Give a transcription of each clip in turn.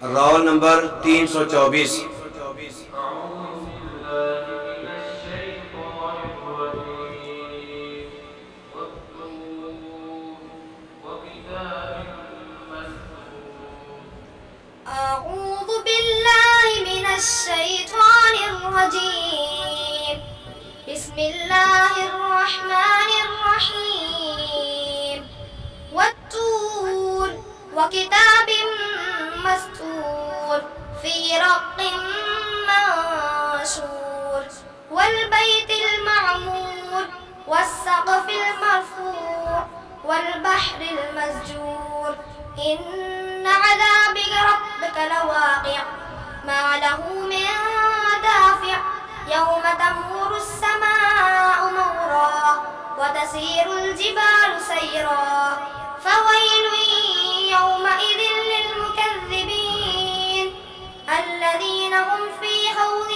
Roll number 324। أعوذ بالله من الشيطان الرجيم. بسم الله الرحمن الرحيم. والطور وكتاب مسطور في رق منشور والبيت المعمور والسقف المرفوع والبحر المسجور إن عذاب ربك لواقع ما له من دافع يوم تمور السماء مورا وتسير الجبال سيرا فويل يومئذ للمكذبين الذين هم في خوض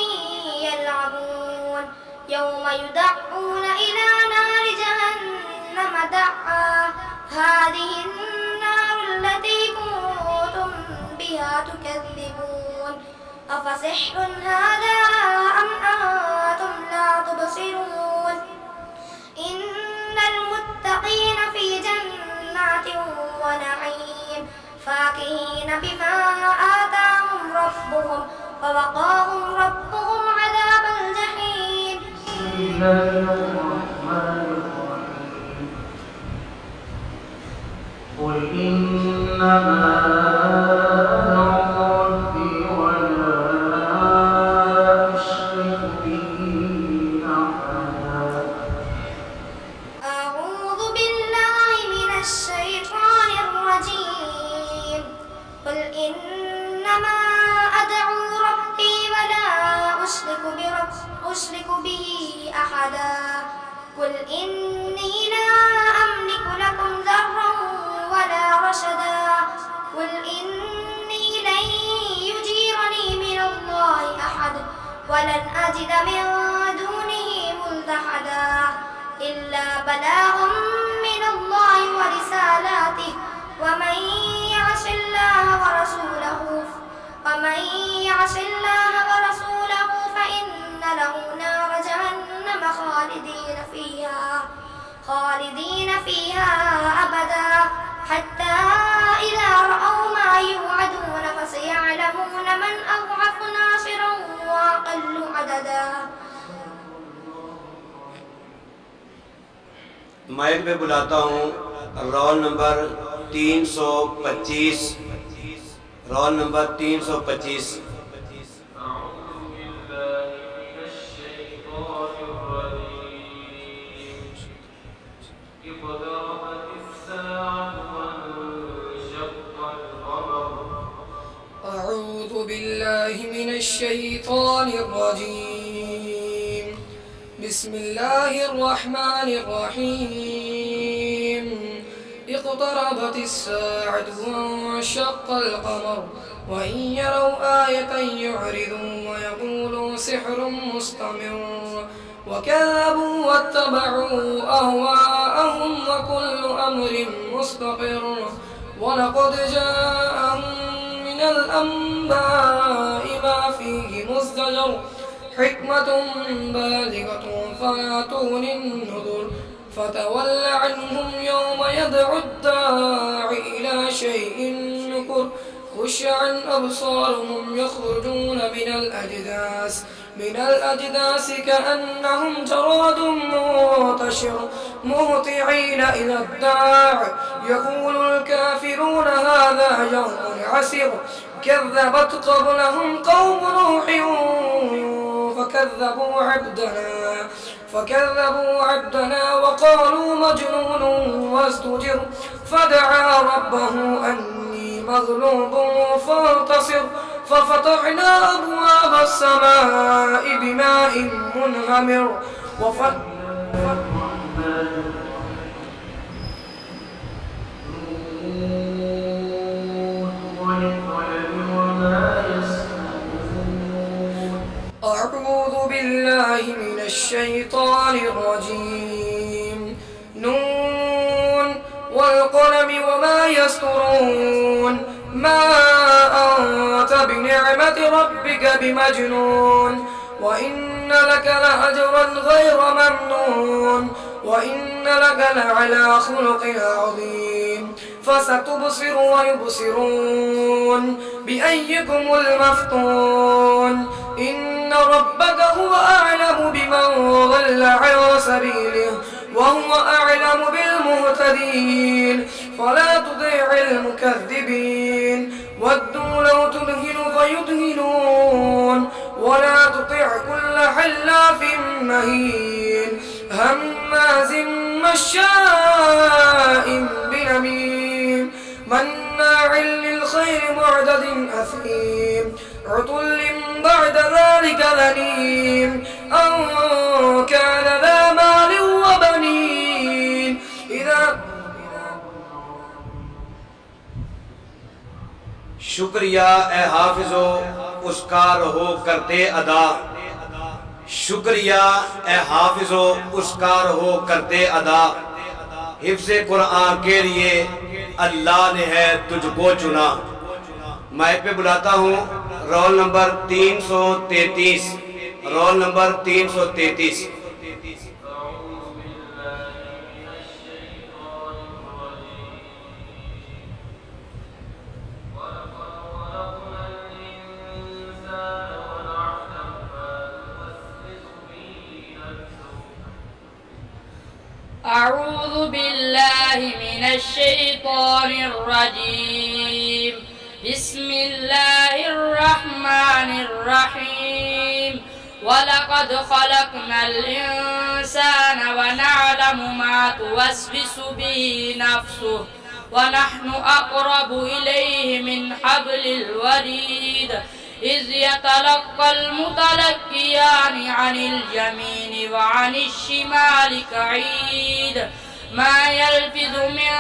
يلعبون يوم يدعون إلى نار جهنم دعا هذه النار التي كنتم بها تكذبون أفسحر هذا أم أنتم لا تبصرون إن المتقين في جنات ونعيم فاكهين بما آتاهم ربهم ووقاهم ربهم عذاب الجحيم. بسم الله الرحمن الرحيم. قل إنما أشرك به أحدا قل إني لا أملك لكم ضرا ولا رشدا قل إني لن يجيرني من الله أحد ولن أجد من دونه ملتحدا إلا بلاغ من الله ورسالاته ومن يعص الله ورسوله فإن له نار جهنم خالدين فيها أبدا حتى إذا رأوا ما يوعدون فسيعلمون من أضعف ناصرا وأقل عددا. माइक पे बुलाता हूँ रोल नंबर 325। Roll number 325। أعوذ بالله من الشيطان الرجيم. بسم الله الرحمن الرحيم. اقتربت الساعة وانشق القمر وإن يروا آية يعرضوا ويقولوا سحر مستمر وكذبوا واتبعوا أهواءهم وكل أمر مستقر ولقد جاءهم من الأنباء ما فيه مزدجر حكمة بالغة فلا تغني النذر فتول عنهم يوم يدعو الداع إلى شيء نكر خش عن أبصارهم يخرجون من الأجداث كأنهم جراد منتشر مهطعين إلى الداع يقول الكافرون هذا يوم عسر كذبت قبلهم قوم نوح فكذبوا عبدنا وقالوا مجنون وازدجر فدعا ربه أني مغلوب فانتصر ففتحنا أبواب السماء بماء منهمر أعوذ بالله من الشيطان الرجيم. نون والقلم وما يسطرون ما أنت بنعمة ربك بمجنون وإن لك لأجرا غير ممنون وإن لك لعلى خلق عظيم فستبصر ويبصرون بأيكم المفتون إن ربك هو أعلم بمن ضل عن سبيله وهو أعلم بالمهتدين فلا تطع المكذبين ودوا لو تدهن فيدهنون ولا تطع كل حلاف مهين هماز مشاء بنميم مناع للخير معتد أثيم عتل بعد ذلك ذنيم أن كان ذا مال وبنين إذا शुक्रिया ए हाफिजो उसका रहो करते अदा शुक्रिया ए हाफिजो उसका रहो करते अदा हिफ्ज़े कुरान के लिए अल्लाह ने है तुझको चुना। माइक पे बुलाता हूँ roll number 333 roll number 333। أعوذ بالله من الشيطان الرجيم بسم الله الرحمن الرحيم ولقد خلقنا الإنسان ونعلم ما توسوس به نفسه ونحن أقرب إليه من حبل الوريد إذ يتلقى المتلقيان عن اليمين وعن الشمال قعيد ما يلفظ من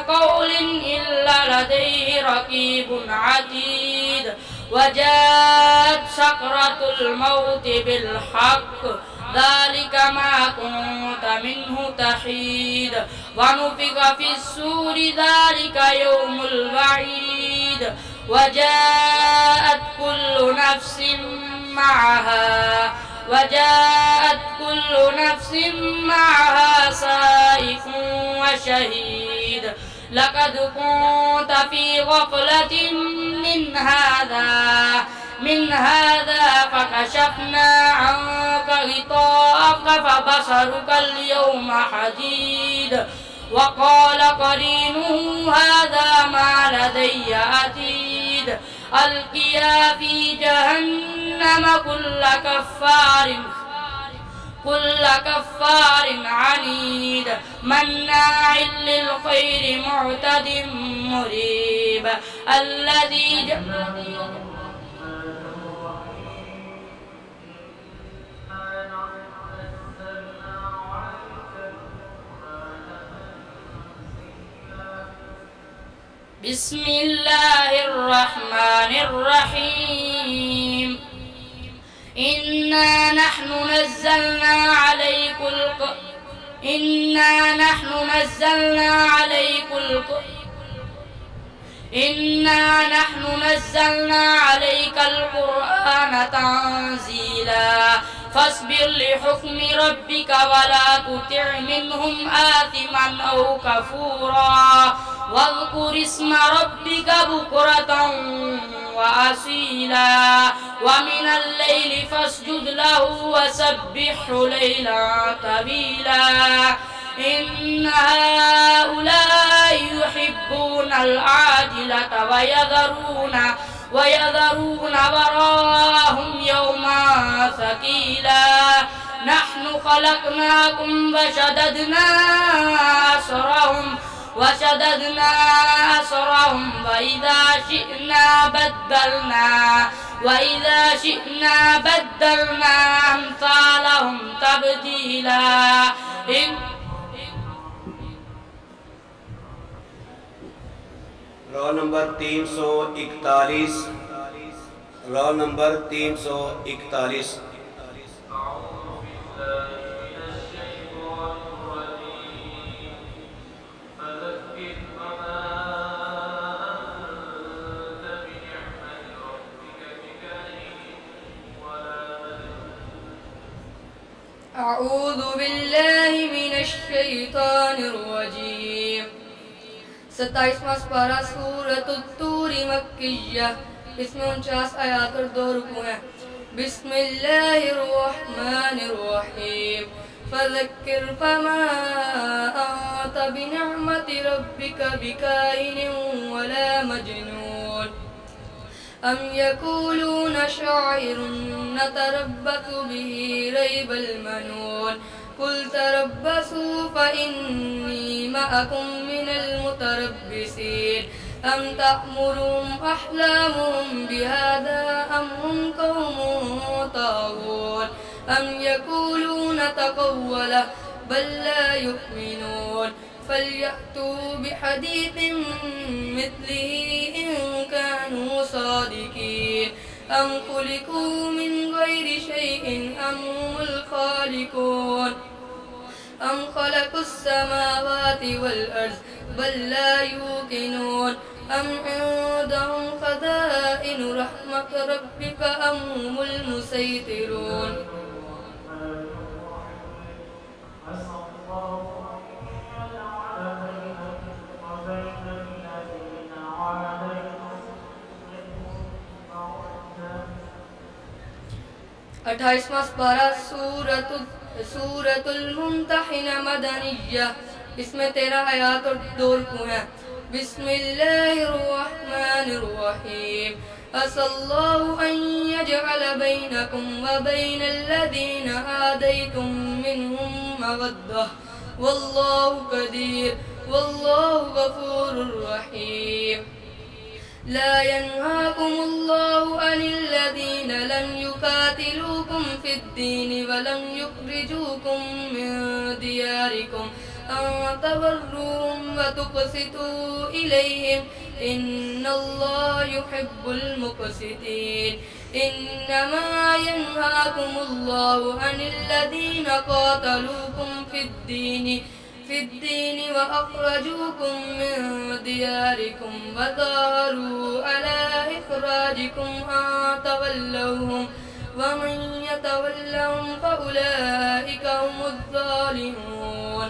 قول إلا لديه رقيب عتيد وجاءت سكرة الموت بالحق ذلك ما كنت منه تحيد ونفخ في الصور ذلك يوم الوعيد وجاءت كل نفس معها سائق وشهيد لقد كنت في غفلة من هذا فكشفنا عنك غطاءك فبصرك اليوم حديد وقال قرينه هذا ما لدي عتيد ألقيا في جهنم كل كفار عنيد مناع للخير معتد مريب الذي بسم الله الرحمن الرحيم إنا نحن نزلنا عليك القرآن تنزيلا فاصبر لحكم ربك ولا تطع منهم آثما أو كفورا واذكر اسم ربك بكرة وأصيلا ومن الليل فاسجد له وسبحه ليلا طويلا إن هؤلاء يحبون العاجلة ويذرون وراءهم يوما ثقيلا نحن خلقناكم وشددنا أسرهم وإذا شئنا بدلنا أمثالهم تبديلا roll number 341 roll number 341। أعوذ بالله من الشيطان الرجيم 27वां पारा सूरत तूर मक्किया इसमें 49 आयात और 2 रुकू हैं बिस्मिल्लाहिर्रहमानिर्रहीम फज़क्किर फमा अंत बिनिअमति रब्बिका बिकाइन वला मजनून अम यक़ूलून शाइरुन नतरब्बसु बिही रैबल मनून कुल तरब्बसू फ़इन्नी मअकुम मिनल मुतरब्बिसीन अम तअमुरुहुम अहलामुहुम बिहाज़ा अम हुम क़ौमुन ताग़ून अम यक़ूलून तक़व्वलह बल ला युमिनून फलयअतू बिहदीथिम मिस्लिही इन कानू सादिकीन अम खुलिकू मिन गैरि शैइन अम हुमुल खालिकून अम खलक़ुस समावाति वल अर्ज़ बल ला यूक़िनून अम इंदहुम ख़ज़ाइनु रहमत रब्बिका अम हुमुल मुसैतिरून अट्ठाईसवां पारा सूरतुल मुम्तहिना मदनिया इसमें 13 आयात और 2 रुकू हैं बिस्मिल्लाहिर्रहमानिर्रहीम असल्लाहु अन यजअल बैनकुम व बैनल्लज़ीना आदैतुम मिनहुम मवद्दह वल्लाहु क़दीर वल्लाहु गफूरुर रहीम لا ينهاكم الله عن الذين لم يقاتلوكم في الدين ولم يخرجوكم من دياركم أن تبروهم وتقسطوا إليهم إن الله يحب المقسطين إنما ينهاكم الله عن الذين قاتلوكم في الدين وأخرجوكم من دياركم وظاهروا على إخراجكم أن تولوهم ومن يتولهم فأولئك هم الظالمون